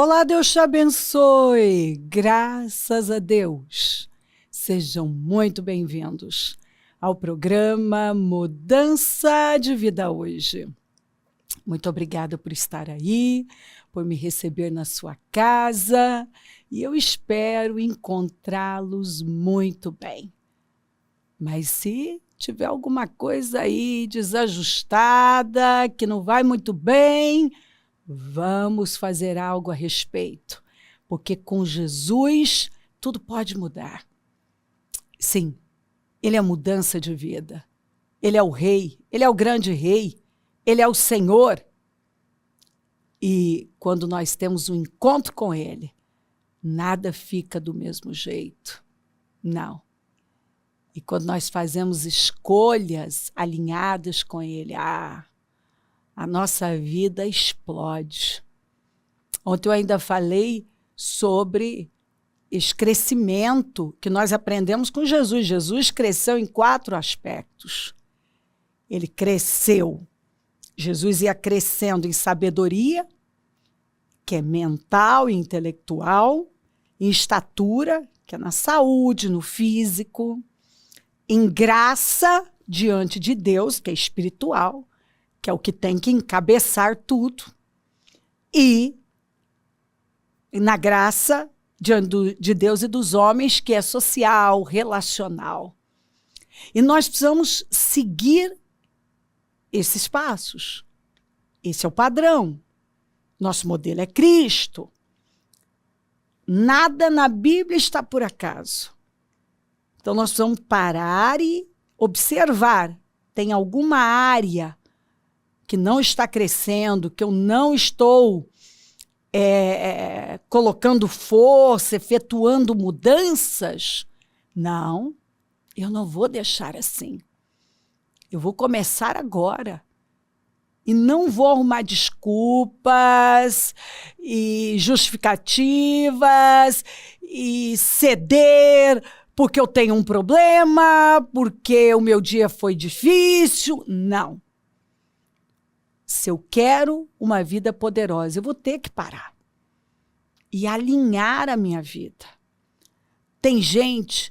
Olá, Deus te abençoe. Graças a Deus. Sejam muito bem-vindos ao programa Mudança de Vida Hoje. Muito obrigada por estar aí, por me receber na sua casa e eu espero encontrá-los muito bem. Mas se tiver alguma coisa aí desajustada, que não vai muito bem, vamos fazer algo a respeito, porque com Jesus tudo pode mudar. Sim, Ele é a mudança de vida. Ele é o Rei, Ele é o grande Rei, Ele é o Senhor. E quando nós temos um encontro com Ele, nada fica do mesmo jeito. Não. E quando nós fazemos escolhas alinhadas com Ele, a nossa vida explode. Ontem eu ainda falei sobre esse crescimento que nós aprendemos com Jesus. Jesus cresceu em 4 aspectos. Ele cresceu. Jesus ia crescendo em sabedoria, que é mental e intelectual, em estatura, que é na saúde, no físico, em graça diante de Deus, que é espiritual, que é o que tem que encabeçar tudo, e na graça de Deus e dos homens, que é social, relacional. E nós precisamos seguir esses passos. Esse é o padrão. Nosso modelo é Cristo. Nada na Bíblia está por acaso. Então nós precisamos parar e observar. Tem alguma área que não está crescendo, que eu não estou colocando força, efetuando mudanças? Não, eu não vou deixar assim. Eu vou começar agora. E não vou arrumar desculpas e justificativas e ceder porque eu tenho um problema, porque o meu dia foi difícil. Não. Se eu quero uma vida poderosa, eu vou ter que parar e alinhar a minha vida. Tem gente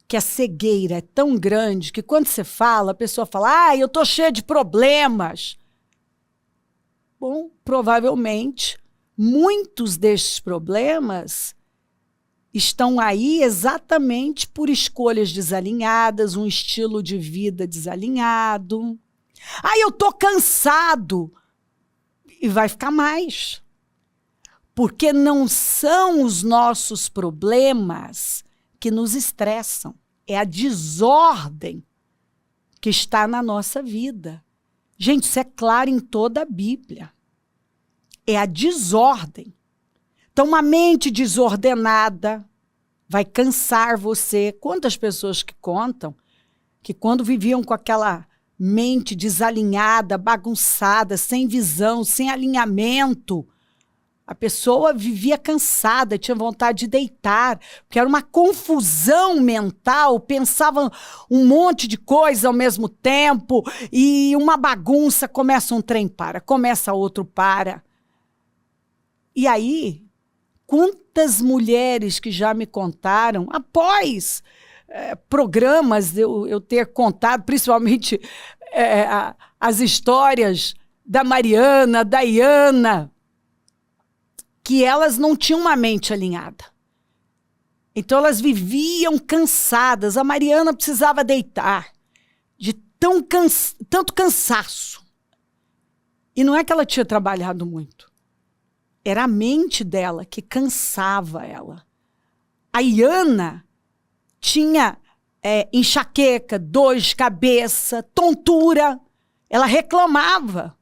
que a cegueira é tão grande que quando você fala, a pessoa fala, eu estou cheia de problemas. Bom, provavelmente, muitos destes problemas estão aí exatamente por escolhas desalinhadas, um estilo de vida desalinhado. Eu estou cansado. E vai ficar mais. Porque não são os nossos problemas que nos estressam. É a desordem que está na nossa vida. Gente, isso é claro em toda a Bíblia. É a desordem. Então, uma mente desordenada vai cansar você. Quantas pessoas que contam que quando viviam com aquela mente desalinhada, bagunçada, sem visão, sem alinhamento, a pessoa vivia cansada, tinha vontade de deitar, porque era uma confusão mental, pensava um monte de coisa ao mesmo tempo, e uma bagunça, começa um trem para, começa outro para. E aí, quantas mulheres que já me contaram, após programas eu ter contado, principalmente as histórias da Mariana, da Iana, que elas não tinham uma mente alinhada. Então elas viviam cansadas. A Mariana precisava deitar de tanto cansaço. E não é que ela tinha trabalhado muito. Era a mente dela que cansava ela. A Iana tinha enxaqueca, dor de cabeça, tontura. Ela reclamava.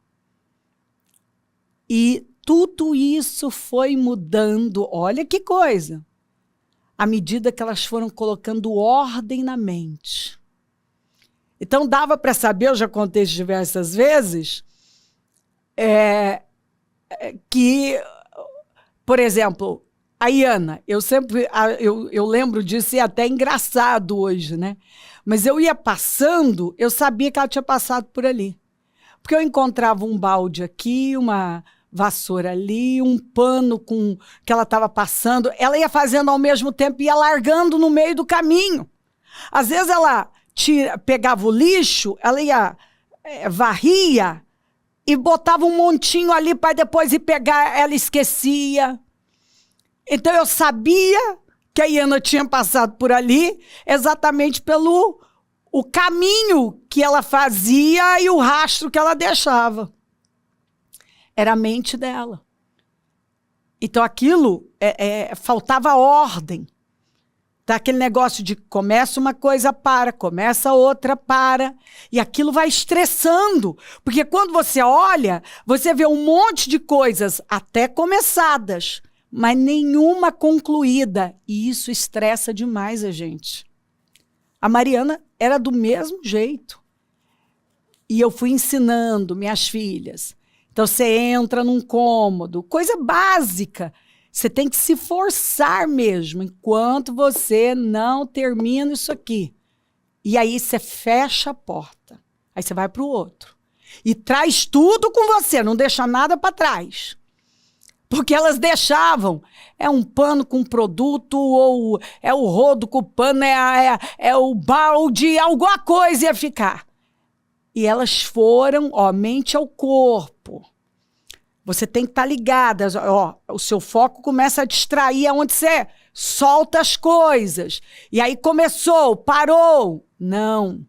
E tudo isso foi mudando. Olha que coisa. À medida que elas foram colocando ordem na mente. Então dava para saber, eu já contei isso diversas vezes, que, por exemplo, a Iana, eu lembro disso e é até engraçado hoje, né? Mas eu ia passando, eu sabia que ela tinha passado por ali. Porque eu encontrava um balde aqui, uma vassoura ali, um pano que ela estava passando. Ela ia fazendo ao mesmo tempo e ia largando no meio do caminho. Às vezes ela pegava o lixo, ela ia, varria e botava um montinho ali para depois ir pegar, ela esquecia. Então eu sabia que a Iana tinha passado por ali exatamente pelo o caminho que ela fazia e o rastro que ela deixava. Era a mente dela. Então aquilo faltava ordem. Tá aquele negócio de começa uma coisa, começa outra, e aquilo vai estressando. Porque quando você olha, você vê um monte de coisas até começadas, mas nenhuma concluída. E isso estressa demais a gente. A Mariana era do mesmo jeito. E eu fui ensinando minhas filhas. Então você entra num cômodo, coisa básica. Você tem que se forçar mesmo, enquanto você não termina isso aqui. E aí você fecha a porta. Aí você vai para o outro. E traz tudo com você, não deixa nada para trás. Porque elas deixavam. É um pano com produto, ou é o rodo com o pano, é o balde, alguma coisa ia ficar. E elas foram, mente ao corpo. Você tem que estar ligada, o seu foco começa a distrair aonde você solta as coisas. E aí começou, parou. Não.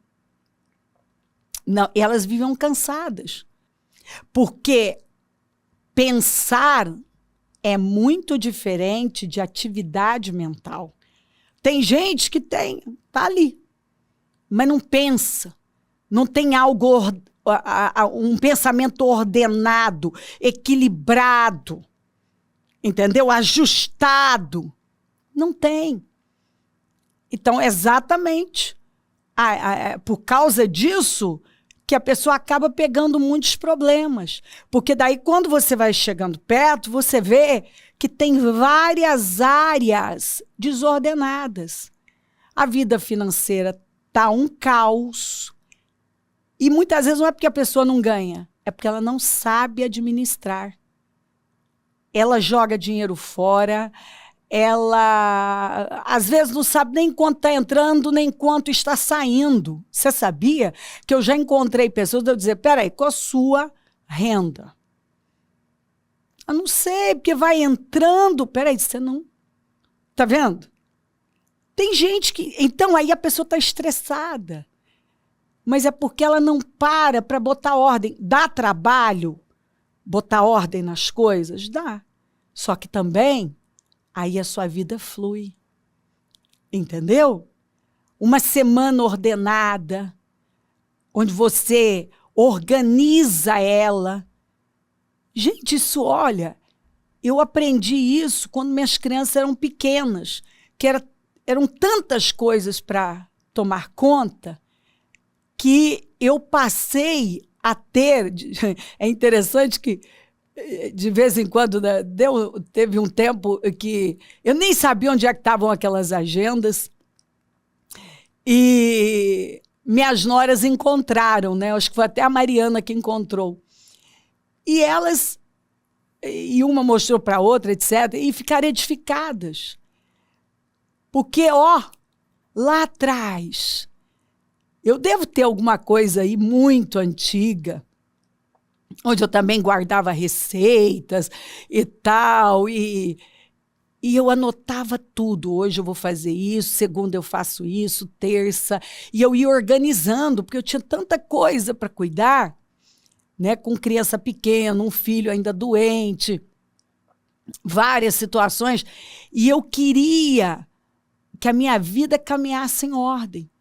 Não, elas viviam cansadas. Porque pensar é muito diferente de atividade mental. Tem gente que tá ali, mas não pensa. Não tem algo um pensamento ordenado, equilibrado, entendeu? Ajustado. Não tem. Então, exatamente por causa disso que a pessoa acaba pegando muitos problemas. Porque daí, quando você vai chegando perto, você vê que tem várias áreas desordenadas. A vida financeira está um caos. E muitas vezes não é porque a pessoa não ganha, é porque ela não sabe administrar. Ela joga dinheiro fora, ela às vezes não sabe nem quanto está entrando, nem quanto está saindo. Você sabia que eu já encontrei pessoas que eu dizer, peraí, qual a sua renda? Eu não sei, porque vai entrando, peraí, você não... Tá vendo? Tem gente que... Então, aí a pessoa está estressada. Mas é porque ela não para botar ordem. Dá trabalho botar ordem nas coisas? Dá. Só que também, aí a sua vida flui. Entendeu? Uma semana ordenada, onde você organiza ela. Gente, isso, olha, eu aprendi isso quando minhas crianças eram pequenas, que eram tantas coisas para tomar conta, que eu passei a ter... É interessante que, de vez em quando, né, teve um tempo que eu nem sabia onde é que estavam aquelas agendas, e minhas noras encontraram, né? Acho que foi até a Mariana que encontrou. E elas, e uma mostrou para a outra, etc., e ficaram edificadas. Porque, lá atrás... Eu devo ter alguma coisa aí muito antiga, onde eu também guardava receitas e tal, e eu anotava tudo. Hoje eu vou fazer isso, segunda eu faço isso, terça, e eu ia organizando, porque eu tinha tanta coisa para cuidar, né, com criança pequena, um filho ainda doente, várias situações, e eu queria que a minha vida caminhasse em ordem.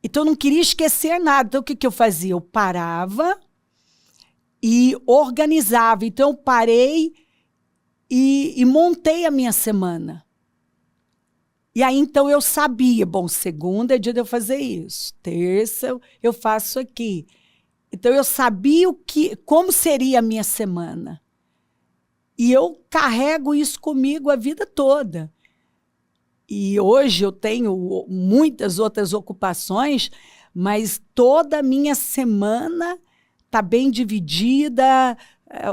Então, eu não queria esquecer nada. Então, o que eu fazia? Eu parava e organizava. Então, eu parei e montei a minha semana. E aí, então, eu sabia, bom, segunda é dia de eu fazer isso. Terça, eu faço aqui. Então, eu sabia como seria a minha semana. E eu carrego isso comigo a vida toda. E hoje eu tenho muitas outras ocupações, mas toda a minha semana está bem dividida,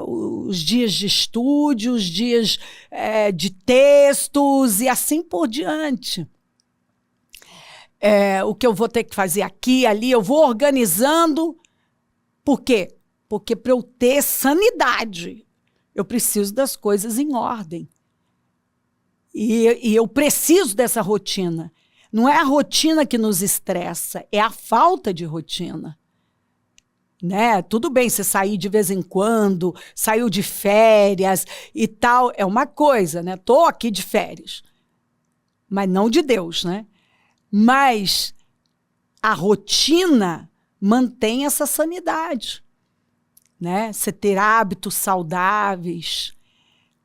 os dias de estúdio, os dias de textos e assim por diante. O que eu vou ter que fazer aqui, ali, eu vou organizando. Por quê? Porque para eu ter sanidade, eu preciso das coisas em ordem. E eu preciso dessa rotina. Não é a rotina que nos estressa, é a falta de rotina. Né? Tudo bem você sair de vez em quando, saiu de férias e tal, é uma coisa, né? Tô aqui de férias, mas não de Deus, né? Mas a rotina mantém essa sanidade, né? Você ter hábitos saudáveis,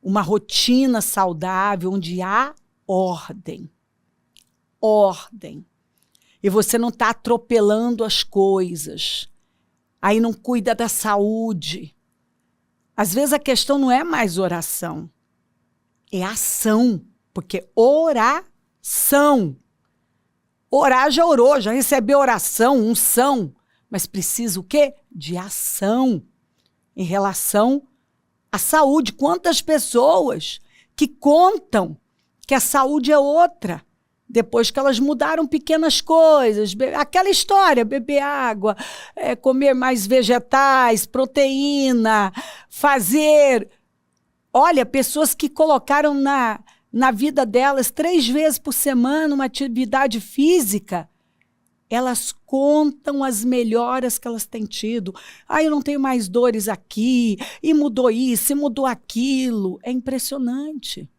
uma rotina saudável onde há ordem. Ordem. E você não está atropelando as coisas. Aí não cuida da saúde. Às vezes a questão não é mais oração, é ação. Porque oração. Orar já orou, já recebeu oração, unção. Mas precisa o quê? De ação em relação à saúde. Quantas pessoas que contam que a saúde é outra, depois que elas mudaram pequenas coisas, aquela história, beber água, comer mais vegetais, proteína, fazer... Olha, pessoas que colocaram na vida delas 3 vezes por semana uma atividade física, elas contam as melhoras que elas têm tido. Eu não tenho mais dores aqui, e mudou isso, e mudou aquilo. É impressionante.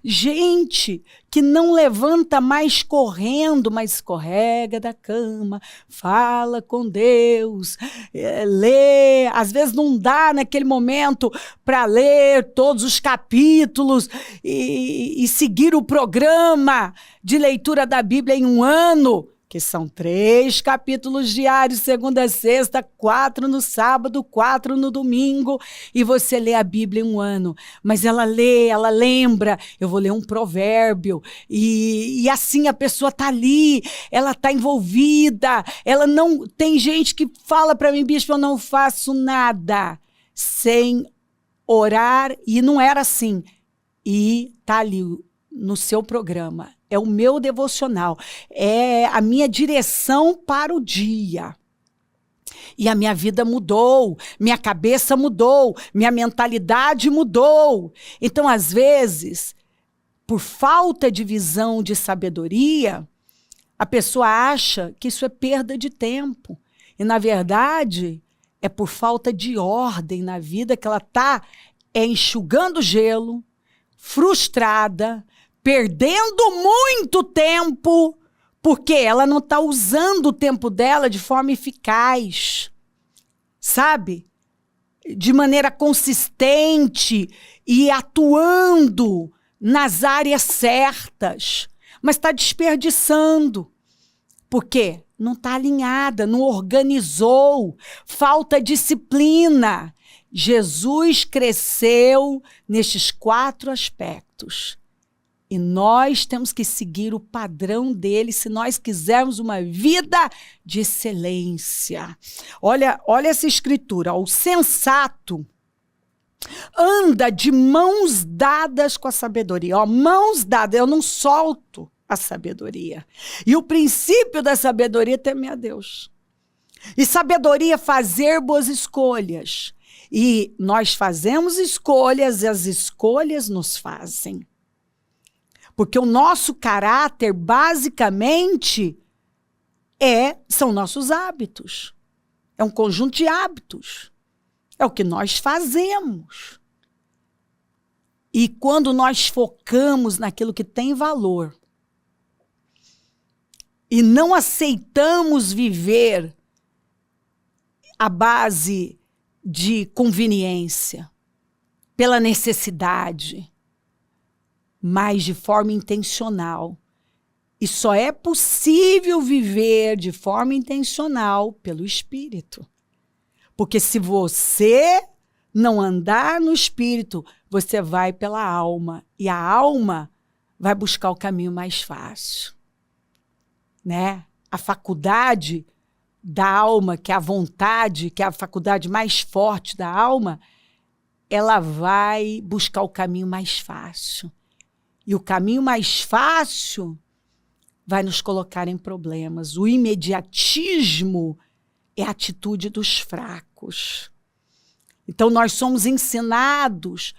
Gente que não levanta mais correndo, mas escorrega da cama, fala com Deus, lê. Às vezes não dá naquele momento para ler todos os capítulos e seguir o programa de leitura da Bíblia em um ano, que são 3 capítulos diários, segunda a sexta, 4 no sábado, 4 no domingo, e você lê a Bíblia em um ano. Mas ela lê, ela lembra, eu vou ler um provérbio, e assim a pessoa está ali, ela está envolvida, ela não... Tem gente que fala para mim, bispo, eu não faço nada sem orar, e não era assim. E está ali no seu programa. É o meu devocional, é a minha direção para o dia. E a minha vida mudou, minha cabeça mudou, minha mentalidade mudou. Então, às vezes, por falta de visão de sabedoria, a pessoa acha que isso é perda de tempo. E, na verdade, é por falta de ordem na vida que ela está enxugando gelo, frustrada, perdendo muito tempo, porque ela não está usando o tempo dela de forma eficaz, sabe? De maneira consistente e atuando nas áreas certas, mas está desperdiçando. Por quê? Não está alinhada, não organizou, falta disciplina. Jesus cresceu nestes 4 aspectos. E nós temos que seguir o padrão dele se nós quisermos uma vida de excelência. Olha essa escritura. O sensato anda de mãos dadas com a sabedoria. Mãos dadas, eu não solto a sabedoria. E o princípio da sabedoria é temer a Deus. E sabedoria é fazer boas escolhas. E nós fazemos escolhas e as escolhas nos fazem. Porque o nosso caráter, basicamente, são nossos hábitos. É um conjunto de hábitos. É o que nós fazemos. E quando nós focamos naquilo que tem valor e não aceitamos viver à base de conveniência, pela necessidade, mas de forma intencional. E só é possível viver de forma intencional pelo Espírito. Porque se você não andar no Espírito, você vai pela alma. E a alma vai buscar o caminho mais fácil. Né? A faculdade da alma, que é a vontade, que é a faculdade mais forte da alma, ela vai buscar o caminho mais fácil. E o caminho mais fácil vai nos colocar em problemas. O imediatismo é a atitude dos fracos. Então, nós somos ensinados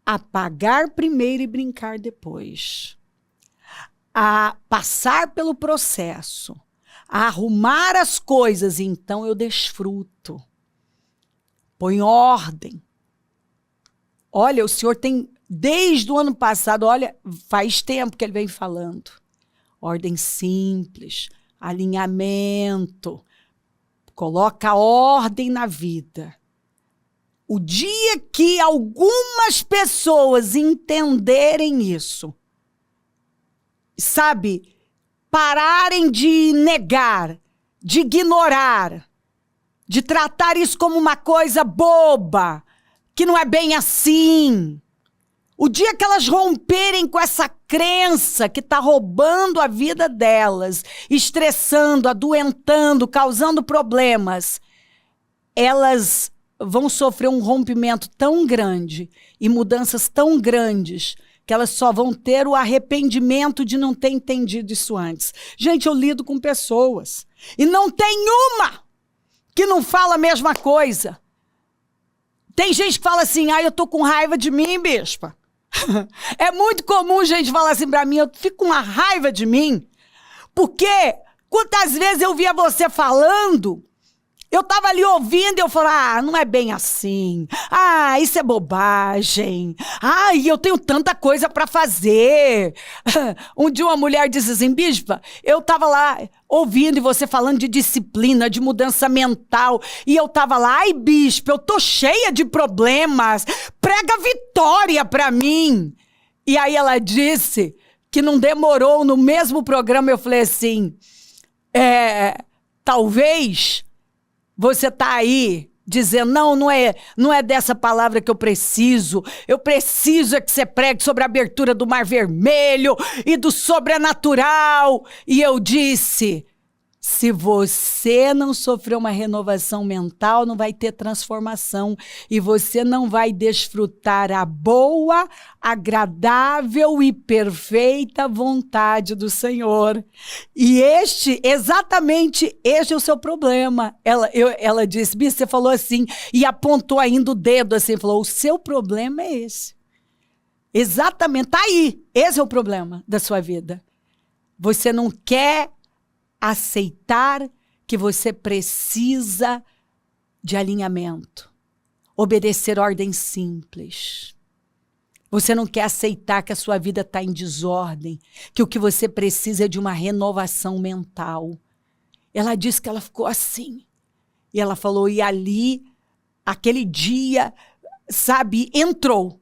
a pagar primeiro e brincar depois. A passar pelo processo, a arrumar as coisas, e então eu desfruto. Põe ordem. Olha, o Senhor tem, desde o ano passado, olha, faz tempo que Ele vem falando. Ordem simples, alinhamento, coloca ordem na vida. O dia que algumas pessoas entenderem isso, sabe, pararem de negar, de ignorar, de tratar isso como uma coisa boba, que não é bem assim. O dia que elas romperem com essa crença que está roubando a vida delas, estressando, adoentando, causando problemas, elas vão sofrer um rompimento tão grande e mudanças tão grandes que elas só vão ter o arrependimento de não ter entendido isso antes. Gente, eu lido com pessoas e não tem uma que não fala a mesma coisa. Tem gente que fala assim, eu tô com raiva de mim, bispa. É muito comum gente falar assim pra mim, eu fico com uma raiva de mim, porque quantas vezes eu via você falando, eu tava ali ouvindo e eu falava, não é bem assim. Isso é bobagem. Eu tenho tanta coisa pra fazer. Um dia uma mulher disse assim, bispa, eu tava lá ouvindo e você falando de disciplina, de mudança mental. E eu tava lá, bispa, eu tô cheia de problemas. Prega vitória pra mim. E aí ela disse que não demorou, no mesmo programa eu falei assim, talvez você tá aí dizendo, não é dessa palavra que eu preciso é que você pregue sobre a abertura do Mar Vermelho e do sobrenatural. E eu disse, se você não sofrer uma renovação mental, não vai ter transformação e você não vai desfrutar a boa, agradável e perfeita vontade do Senhor. E exatamente este é o seu problema. Ela disse, Bia, você falou assim, e apontou ainda o dedo assim, falou, o seu problema é esse. Exatamente, tá aí. Esse é o problema da sua vida. Você não quer aceitar que você precisa de alinhamento, obedecer ordens simples. Você não quer aceitar que a sua vida está em desordem, que o que você precisa é de uma renovação mental. Ela disse que ela ficou assim. E ela falou, e ali, aquele dia, sabe, entrou.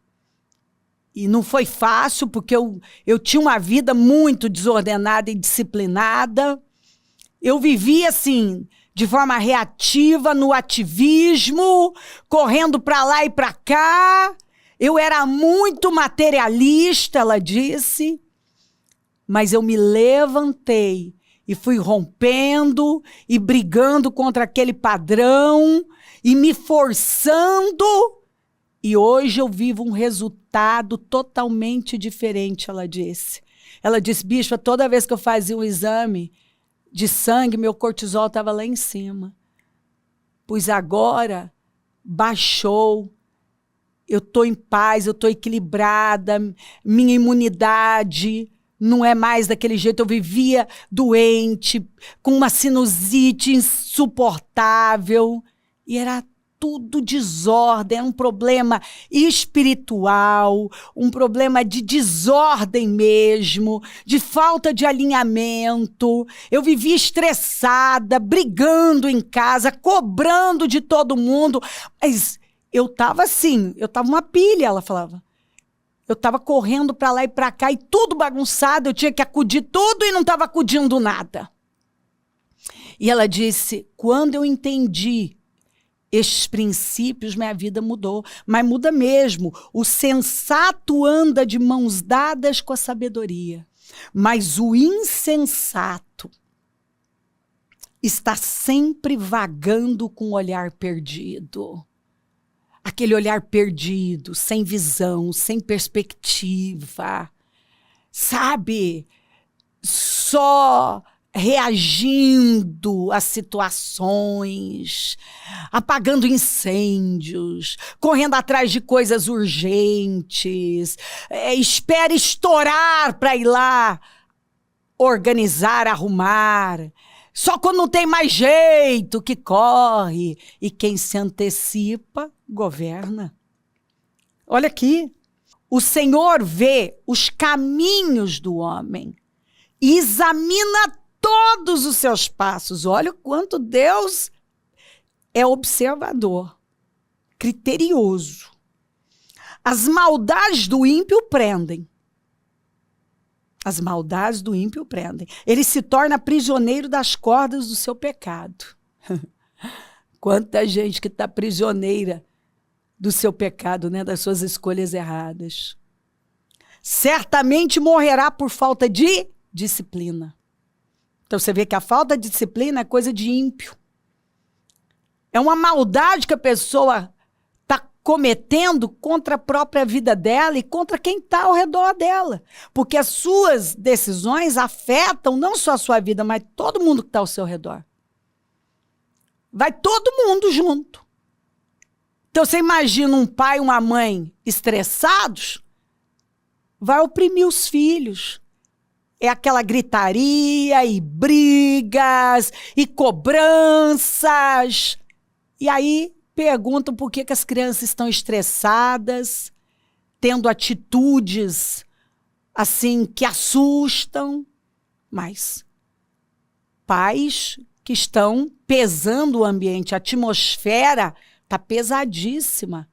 E não foi fácil, porque eu tinha uma vida muito desordenada e disciplinada. Eu vivia assim, de forma reativa, no ativismo, correndo para lá e para cá. Eu era muito materialista, ela disse, mas eu me levantei e fui rompendo e brigando contra aquele padrão e me forçando. E hoje eu vivo um resultado totalmente diferente, ela disse. Ela disse, bispa, toda vez que eu fazia um exame de sangue, meu cortisol estava lá em cima. Pois agora baixou, eu estou em paz, eu estou equilibrada, minha imunidade não é mais daquele jeito. Eu vivia doente, com uma sinusite insuportável, e era tudo desordem, era um problema espiritual, um problema de desordem mesmo, de falta de alinhamento. Eu vivia estressada, brigando em casa, cobrando de todo mundo, mas eu estava assim, eu estava uma pilha, ela falava. Eu estava correndo para lá e para cá e tudo bagunçado, eu tinha que acudir tudo e não estava acudindo nada. E ela disse, quando eu entendi estes princípios, minha vida mudou. Mas muda mesmo. O sensato anda de mãos dadas com a sabedoria. Mas o insensato está sempre vagando com o olhar perdido. aquele olhar perdido, sem visão, sem perspectiva, sabe? Só reagindo a situações, apagando incêndios, correndo atrás de coisas urgentes, espera estourar para ir lá organizar, arrumar. Só quando não tem mais jeito que corre. E quem se antecipa, governa. Olha aqui. O Senhor vê os caminhos do homem e examina todos os seus passos. Olha o quanto Deus é observador, criterioso. As maldades do ímpio prendem. As maldades do ímpio prendem. Ele se torna prisioneiro das cordas do seu pecado. Quanta gente que está prisioneira do seu pecado, né? Das suas escolhas erradas. Certamente morrerá por falta de disciplina. Então você vê que a falta de disciplina é coisa de ímpio. É uma maldade que a pessoa está cometendo contra a própria vida dela e contra quem está ao redor dela. Porque as suas decisões afetam não só a sua vida, mas todo mundo que está ao seu redor. Vai todo mundo junto. Então você imagina um pai e uma mãe estressados, vai oprimir os filhos. É aquela gritaria e brigas e cobranças. E aí perguntam por que as crianças estão estressadas, tendo atitudes assim que assustam. Mas pais que estão pesando o ambiente, a atmosfera está pesadíssima.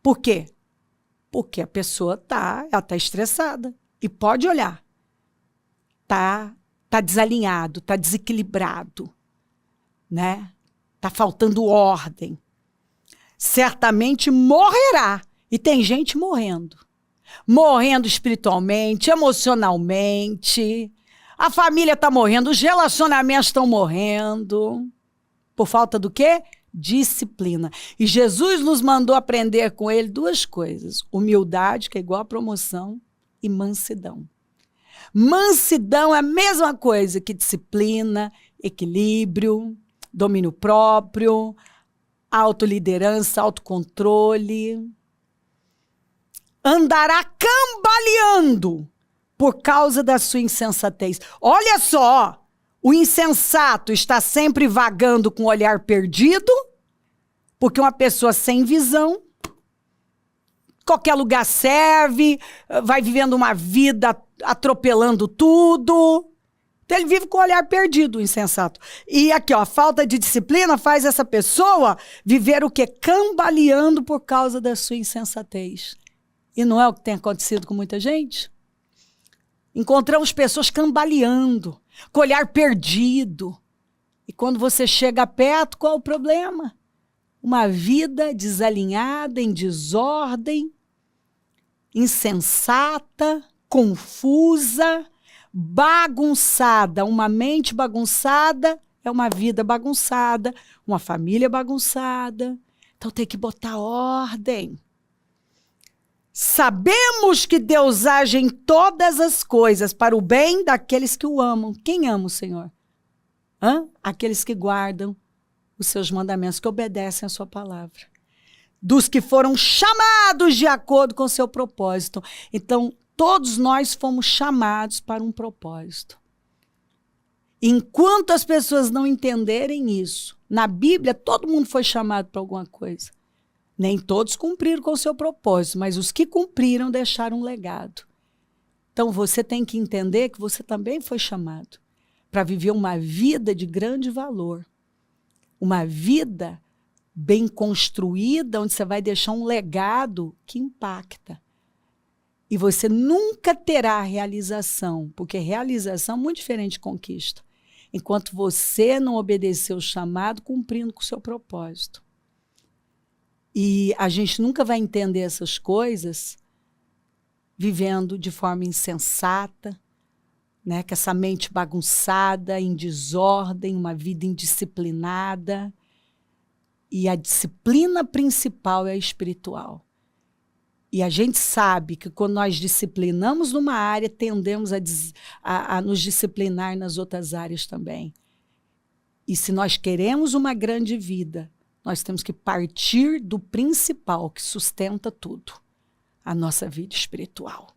Por quê? Porque a pessoa ela tá estressada. E pode olhar. Tá desalinhado, tá desequilibrado, né? Tá faltando ordem. Certamente morrerá. E tem gente morrendo. Morrendo espiritualmente, emocionalmente. A família tá morrendo, os relacionamentos estão morrendo. Por falta do quê? Disciplina. E Jesus nos mandou aprender com ele duas coisas. Humildade, que é igual a promoção, e mansidão. Mansidão é a mesma coisa que disciplina, equilíbrio, domínio próprio, autoliderança, autocontrole. Andará cambaleando por causa da sua insensatez. Olha só, o insensato está sempre vagando com o olhar perdido, porque uma pessoa sem visão, qualquer lugar serve, vai vivendo uma vida atropelando tudo. Então ele vive com o olhar perdido, o insensato. E aqui, ó, a falta de disciplina faz essa pessoa viver o quê? Cambaleando por causa da sua insensatez. E não é o que tem acontecido com muita gente? Encontramos pessoas cambaleando, com o olhar perdido. E quando você chega perto, qual é o problema? Uma vida desalinhada, em desordem, insensata, confusa, bagunçada. Uma mente bagunçada é uma vida bagunçada, uma família bagunçada. Então tem que botar ordem. Sabemos que Deus age em todas as coisas para o bem daqueles que o amam. Quem ama o Senhor? Aqueles que guardam os seus mandamentos, que obedecem a sua palavra. Dos que foram chamados de acordo com o seu propósito. Então, todos nós fomos chamados para um propósito. Enquanto as pessoas não entenderem isso, na Bíblia todo mundo foi chamado para alguma coisa. Nem todos cumpriram com o seu propósito, mas os que cumpriram deixaram um legado. Então você tem que entender que você também foi chamado para viver uma vida de grande valor. Uma vida bem construída, onde você vai deixar um legado que impacta. E você nunca terá realização, porque realização é muito diferente de conquista, enquanto você não obedecer o chamado, cumprindo com o seu propósito. E a gente nunca vai entender essas coisas vivendo de forma insensata, né? Com essa mente bagunçada, em desordem, uma vida indisciplinada. E a disciplina principal é a espiritual. E a gente sabe que quando nós disciplinamos numa área, tendemos a nos disciplinar nas outras áreas também. E se nós queremos uma grande vida, nós temos que partir do principal que sustenta tudo, a nossa vida espiritual.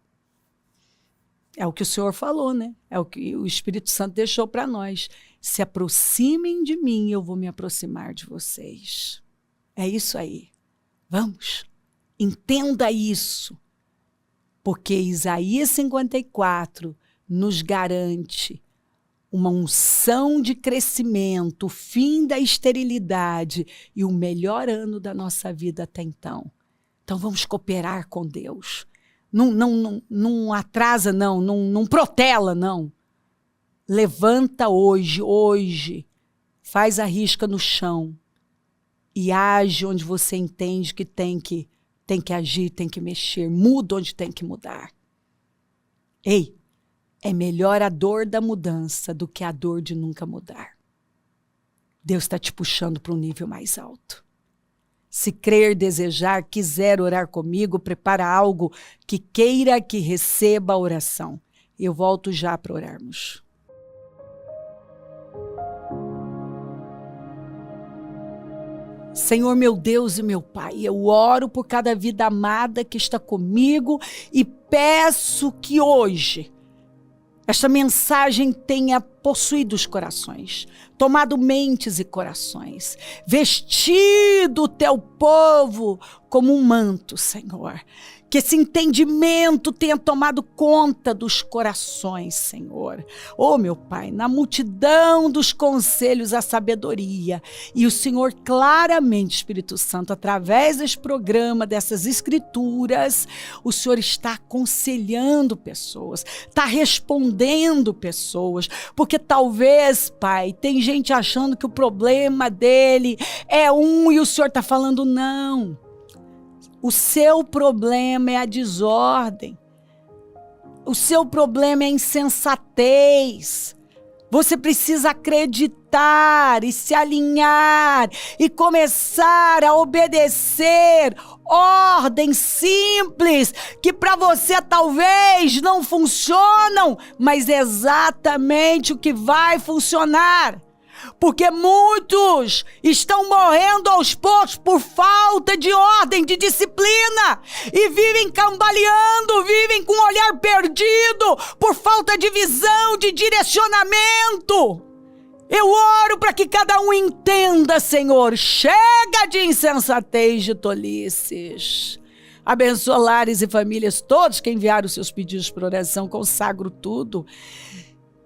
É o que o Senhor falou, né? É o que o Espírito Santo deixou para nós. Se aproximem de mim, eu vou me aproximar de vocês. É isso aí. Vamos. Entenda isso. Porque Isaías 54 nos garante uma unção de crescimento, o fim da esterilidade e o melhor ano da nossa vida até então. Então vamos cooperar com Deus. Não atrasa, não protela, não. Levanta hoje, faz a risca no chão e age onde você entende que tem que agir, tem que mexer, muda onde tem que mudar. Ei, é melhor a dor da mudança do que a dor de nunca mudar. Deus está te puxando para um nível mais alto. Se crer, desejar, quiser orar comigo, prepara algo que queira que receba a oração. Eu volto já para orarmos. Senhor, meu Deus e meu Pai, eu oro por cada vida amada que está comigo e peço que hoje esta mensagem tenha possuído os corações, tomado mentes e corações, vestido o teu povo como um manto, Senhor. Que esse entendimento tenha tomado conta dos corações, Senhor. Oh, meu Pai, na multidão dos conselhos, a sabedoria. E o Senhor claramente, Espírito Santo, através desse programa, dessas escrituras, o Senhor está aconselhando pessoas, está respondendo pessoas. Porque talvez, Pai, tem gente achando que o problema dele é um e o Senhor está falando não. O seu problema é a desordem. O seu problema é a insensatez. Você precisa acreditar e se alinhar e começar a obedecer ordens simples que para você talvez não funcionam, mas é exatamente o que vai funcionar. Porque muitos estão morrendo aos poucos por falta de ordem, de disciplina. E vivem cambaleando, vivem com o olhar perdido, por falta de visão, de direcionamento. Eu oro para que cada um entenda, Senhor, chega de insensatez, de tolices. Abençoa lares e famílias, todos que enviaram seus pedidos por oração, consagro tudo.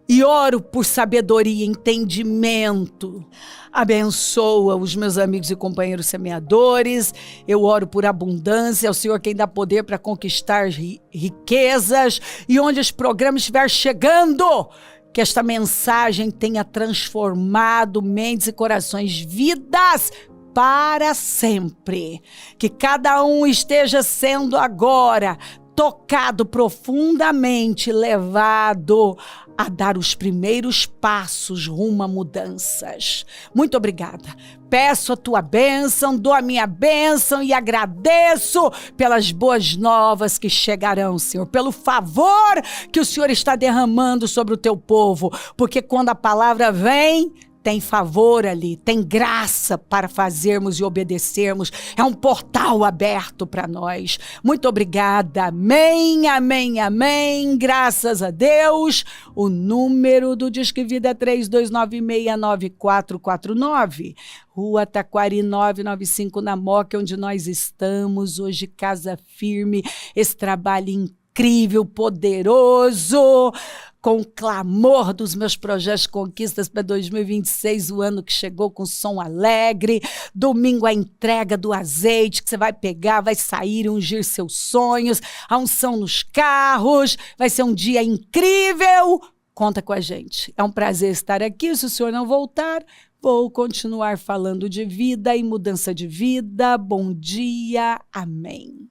E oro por sabedoria e entendimento. Abençoa os meus amigos e companheiros semeadores. Eu oro por abundância. É o Senhor quem dá poder para conquistar riquezas. E onde os programas estiver chegando, que esta mensagem tenha transformado mentes e corações, vidas para sempre. Que cada um esteja sendo agora tocado profundamente, levado a dar os primeiros passos rumo a mudanças. Muito obrigada. Peço a tua bênção, dou a minha bênção e agradeço pelas boas novas que chegarão, Senhor, pelo favor que o Senhor está derramando sobre o teu povo, porque quando a palavra vem, tem favor ali, tem graça para fazermos e obedecermos. É um portal aberto para nós. Muito obrigada. Amém, amém, amém. Graças a Deus. O número do Disque Vida é 32969449. Rua Taquari 995, na Moca, onde nós estamos. Hoje, Casa Firme. Esse trabalho incrível, poderoso, com o clamor dos meus projetos conquistas para 2026, o ano que chegou com som alegre. Domingo a entrega do azeite que você vai pegar, vai sair e ungir seus sonhos, a unção nos carros, vai ser um dia incrível. Conta com a gente. É um prazer estar aqui. Se o senhor não voltar, vou continuar falando de vida e mudança de vida. Bom dia. Amém.